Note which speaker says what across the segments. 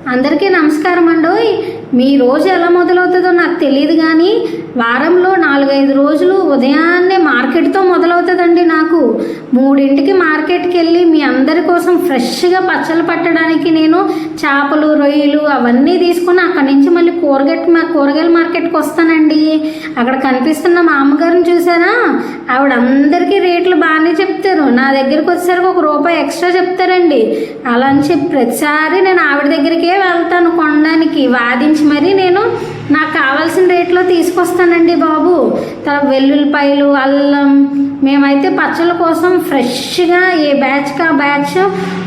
Speaker 1: అందరికీ నమస్కారం అండోయ్. మీ రోజు ఎలా మొదలవుతుందో నాకు తెలియదు, కానీ వారంలో 4-5 రోజులు ఉదయాన్నే మార్కెట్తో మొదలవుతుందండి. నాకు 3ంటికి మార్కెట్కి వెళ్ళి మీ అందరి కోసం ఫ్రెష్గా పచ్చళ్ళు పట్టడానికి నేను చేపలు, రొయ్యలు అవన్నీ తీసుకుని అక్కడి నుంచి మళ్ళీ కూరగాయల మార్కెట్కి వస్తానండి. అక్కడ కనిపిస్తున్న మా అమ్మగారిని చూసారా? ఆవిడ అందరికీ రేట్లు బాగానే చెప్తారు. నా దగ్గరికి వచ్చేసరికి ₹1 ఎక్స్ట్రా చెప్తారండి. అలా అని చెప్పి ప్రతిసారి నేను ఆవిడ దగ్గరికే వెళ్తాను కొనడానికి, వాదించి మరి నేను నాకు కావాల్సిన రేట్లో తీసుకొస్తానండి బాబు. వెల్లుల్లిపాయలు, అల్లం, మేమైతే పచ్చళ్ళ కోసం ఫ్రెష్గా ఏ బ్యాచ్కి ఆ బ్యాచ్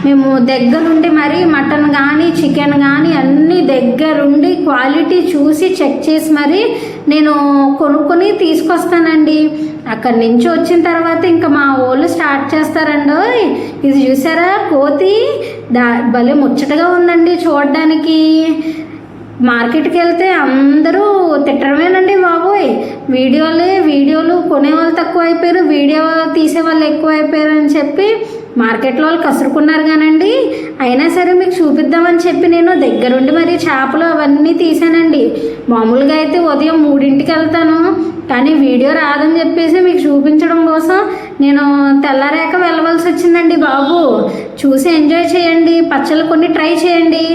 Speaker 1: మేము దగ్గరుండి మరి మటన్ కానీ చికెన్ కానీ అన్నీ దగ్గరుండి క్వాలిటీ చూసి చెక్ చేసి మరి నేను కొనుక్కొని తీసుకొస్తానండి. అక్కడి నుంచి వచ్చిన తర్వాత ఇంకా మా వాళ్ళు స్టార్ట్ చేస్తారండి. ఇది చూసారా కోతి, భలే ముచ్చటగా ఉందండి చూడడానికి. మార్కెట్కి వెళ్తే అందరూ తిట్టడమేనండి బాబోయ్. వీడియోలు కొనేవాళ్ళు తక్కువ అయిపోయారు, వీడియో తీసేవాళ్ళు ఎక్కువ అయిపోయారు అని చెప్పి మార్కెట్లో వాళ్ళు కసురుకున్నారు. కానండి అయినా సరే మీకు చూపిద్దామని చెప్పి నేను దగ్గరుండి మరి చేపలు అవన్నీ తీసానండి. మామూలుగా అయితే ఉదయం 3ంటికి వెళ్తాను, కానీ వీడియో రాదని చెప్పేసి మీకు చూపించడం కోసం నేను తెల్లారాక వెళ్ళవలసి వచ్చిందండి బాబు. చూసి ఎంజాయ్ చేయండి, పచ్చళ్ళు కొన్ని ట్రై చేయండి.